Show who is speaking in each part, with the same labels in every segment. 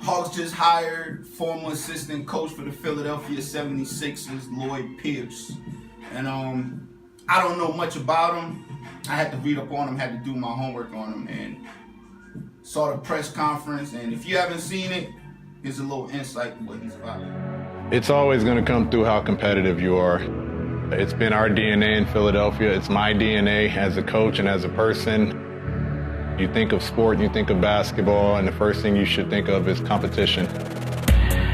Speaker 1: Hawks just hired former assistant coach for the Philadelphia 76ers, Lloyd Pierce. And I don't know much about him. I had to read up on him, had to do my homework on him, and saw the press conference. And if you haven't seen it, here's a little insight to what he's about.
Speaker 2: It's always going to come through how competitive you are. It's been our DNA in Philadelphia. It's my DNA as a coach and as a person. You think of sport, you think of basketball, and the first thing you should think of is competition.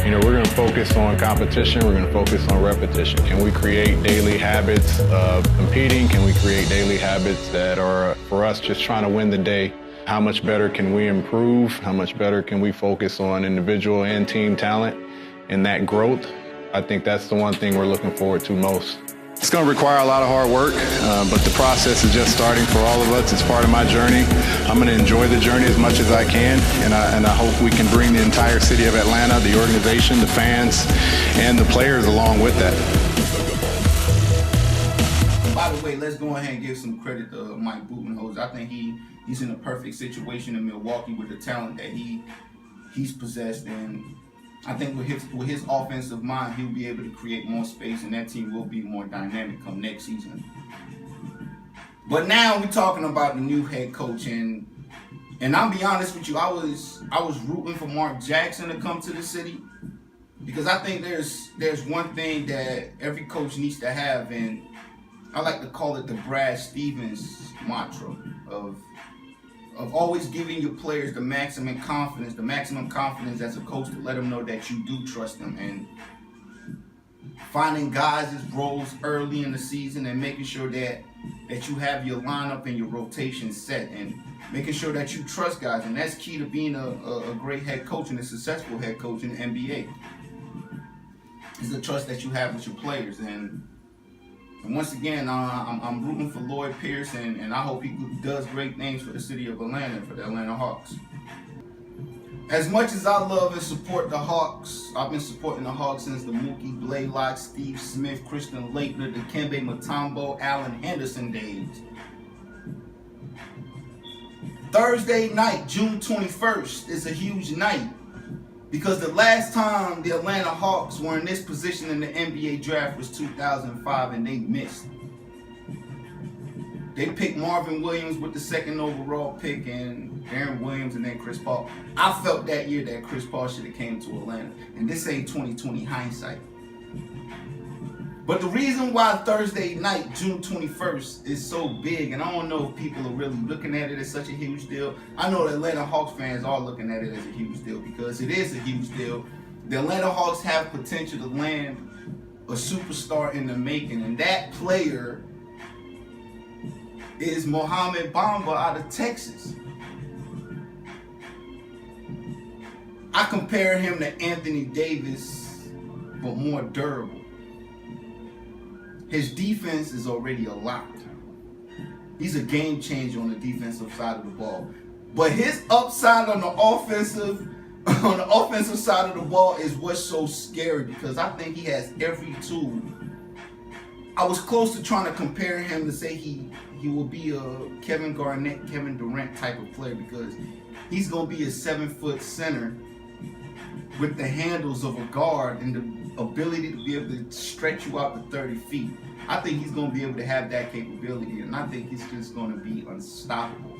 Speaker 2: You know, we're going to focus on competition, we're going to focus on repetition. Can we create daily habits of competing? Can we create daily habits that are, for us, just trying to win the day? How much better can we improve? How much better can we focus on individual and team talent and that growth? I think that's the one thing we're looking forward to most. It's going to require a lot of hard work, but the process is just starting for all of us. It's part of my journey. I'm going to enjoy the journey as much as I can, and I hope we can bring the entire city of Atlanta, the organization, the fans, and the players along with that.
Speaker 1: By the way, let's go ahead and give some credit to Mike Budenholzer. I think he's in a perfect situation in Milwaukee with the talent that he's possessed, and I think with his offensive mind, he'll be able to create more space, and that team will be more dynamic come next season. But now we're talking about the new head coach, and I'll be honest with you, I was rooting for Mark Jackson to come to the city, because I think there's one thing that every coach needs to have, and I like to call it the Brad Stevens mantra of always giving your players the maximum confidence as a coach to let them know that you do trust them, and finding guys' roles early in the season and making sure that you have your lineup and your rotation set, and making sure that you trust guys. And that's key to being a great head coach and a successful head coach in the NBA, is the trust that you have with your players. And once again, I'm rooting for Lloyd Pierce, and I hope he does great things for the city of Atlanta and for the Atlanta Hawks. As much as I love and support the Hawks, I've been supporting the Hawks since the Mookie Blaylock, Steve Smith, Christian Laettner, the Dikembe Mutombo, Allen Henderson days. Thursday night, June 21st, is a huge night, because the last time the Atlanta Hawks were in this position in the NBA draft was 2005, and they missed. They picked Marvin Williams with the second overall pick, and Aaron Williams, and then Chris Paul. I felt that year that Chris Paul should have came to Atlanta, and this ain't 2020 hindsight. But the reason why Thursday night, June 21st, is so big, and I don't know if people are really looking at it as such a huge deal. I know the Atlanta Hawks fans are looking at it as a huge deal, because it is a huge deal. The Atlanta Hawks have potential to land a superstar in the making, and that player is Mohamed Bamba out of Texas. I compare him to Anthony Davis, but more durable. His defense is already a lock. He's a game changer on the defensive side of the ball. But his upside on the offensive side of the ball is what's so scary, because I think he has every tool. I was close to trying to compare him to say he will be a Kevin Garnett, Kevin Durant type of player, because he's going to be a 7-foot center with the handles of a guard and the ability to be able to stretch you out to 30 feet. I think he's going to be able to have that capability, and I think he's just going to be unstoppable.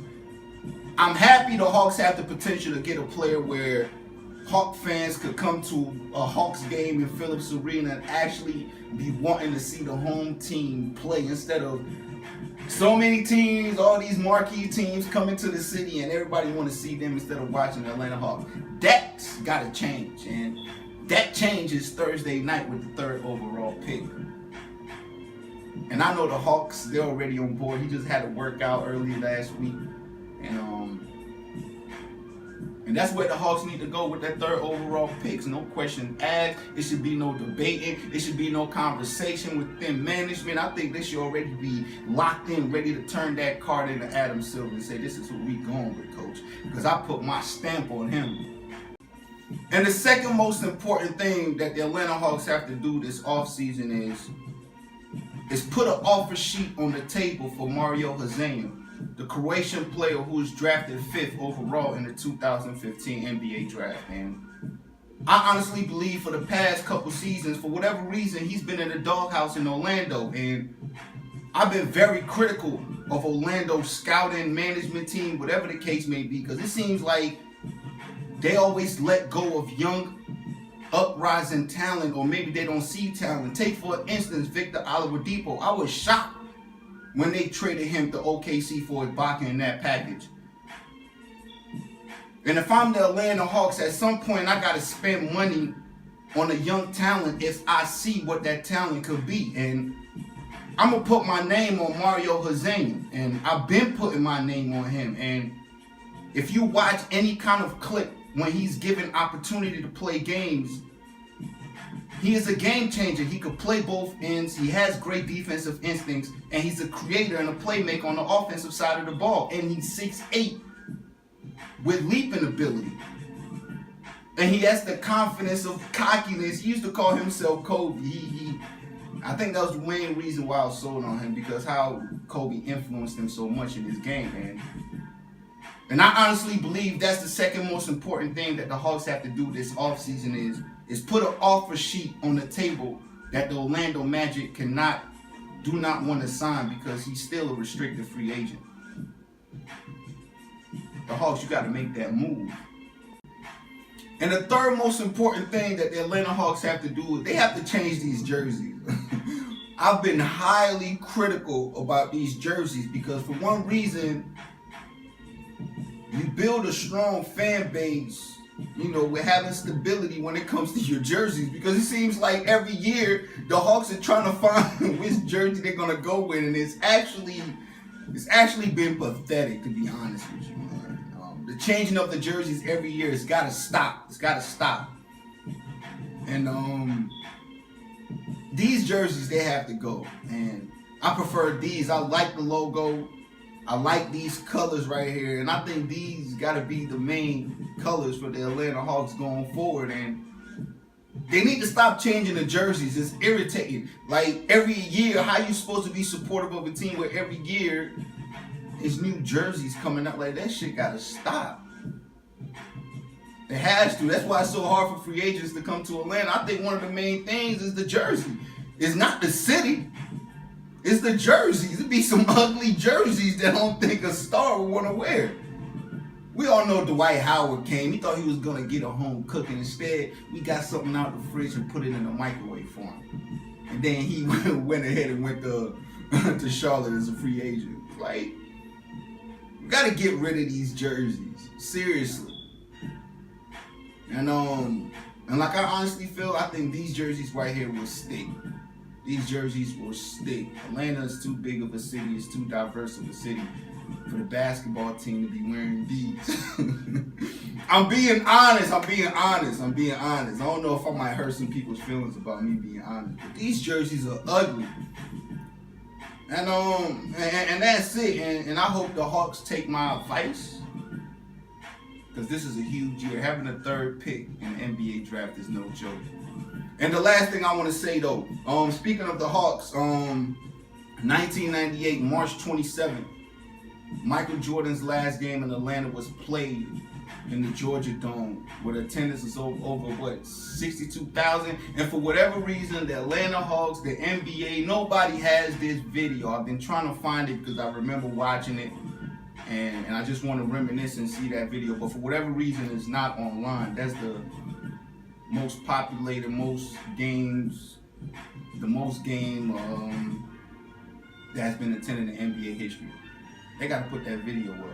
Speaker 1: I'm happy the Hawks have the potential to get a player where Hawk fans could come to a Hawks game in Phillips Arena and actually be wanting to see the home team play, instead of so many teams, all these marquee teams coming to the city and everybody want to see them instead of watching the Atlanta Hawks. That's got to change, and that changes Thursday night with the 3rd overall pick. And I know the Hawks, they're already on board. He just had a workout early last week, and that's where the Hawks need to go with that 3rd overall picks. No question asked. It should be no debating. It should be no conversation within management. I think they should already be locked in, ready to turn that card into Adam Silver and say, this is what we going with, coach, because I put my stamp on him. And the second most important thing that the Atlanta Hawks have to do this offseason is put an offer sheet on the table for Mario Hezonja, the Croatian player who was drafted 5th overall in the 2015 NBA draft. And I honestly believe for the past couple seasons, for whatever reason, he's been in the doghouse in Orlando. And I've been very critical of Orlando's scouting management team, whatever the case may be, because it seems like they always let go of young, uprising talent, or maybe they don't see talent. Take, for instance, Victor Oladipo. I was shocked when they traded him to OKC for Ibaka in that package. And if I'm the Atlanta Hawks, at some point I got to spend money on a young talent if I see what that talent could be. And I'm going to put my name on Mario Hezonja, and I've been putting my name on him. And if you watch any kind of clip when he's given opportunity to play games, he is a game changer. He could play both ends. He has great defensive instincts, and he's a creator and a playmaker on the offensive side of the ball. And he's 6'8" with leaping ability. And he has the confidence of cockiness. He used to call himself Kobe. I think that was the main reason why I was sold on him, because how Kobe influenced him so much in his game, man. And I honestly believe that's the second most important thing that the Hawks have to do this offseason is put an offer sheet on the table that the Orlando Magic do not want to sign, because he's still a restricted free agent. The Hawks, you got to make that move. And the third most important thing that the Atlanta Hawks have to do is they have to change these jerseys. I've been highly critical about these jerseys because, for one reason, you build a strong fan base, with having stability when it comes to your jerseys, because it seems like every year the Hawks are trying to find which jersey they're going to go with, and it's actually been pathetic, to be honest with you, man. The changing of the jerseys every year has got to stop. It's got to stop. And these jerseys, they have to go. And I prefer these. I like the logo. I like these colors right here. And I think these got to be the main colors for the Atlanta Hawks going forward. And they need to stop changing the jerseys. It's irritating. Like, every year, how you supposed to be supportive of a team where every year there's new jerseys coming out? Like, that shit got to stop. It has to. That's why it's so hard for free agents to come to Atlanta. I think one of the main things is the jersey. It's not the city. It's the jerseys. It'd be some ugly jerseys that I don't think a star would want to wear. We all know Dwight Howard came. He thought he was going to get a home cooking. Instead, we got something out of the fridge and put it in the microwave for him. And then he went ahead and went to Charlotte as a free agent. Like, we got to get rid of these jerseys. Seriously. And like, I honestly feel, I think these jerseys right here will stick. These jerseys will stick. Atlanta is too big of a city. It's too diverse of a city for the basketball team to be wearing these. I'm being honest. I don't know if I might hurt some people's feelings about me being honest, but these jerseys are ugly. And that's it. And I hope the Hawks take my advice, because this is a huge year. Having a third pick in the NBA draft is no joke. And the last thing I want to say, though, speaking of the Hawks, 1998, March 27th, Michael Jordan's last game in Atlanta was played in the Georgia Dome, with attendance is over 62,000. And for whatever reason, the Atlanta Hawks, the NBA, nobody has this video. I've been trying to find it because I remember watching it, and I just want to reminisce and see that video. But for whatever reason, it's not online. That's the most populated, most games, the most game that's been attended in NBA history. They got to put that video up.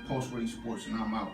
Speaker 1: Post Rage Sports, and I'm out.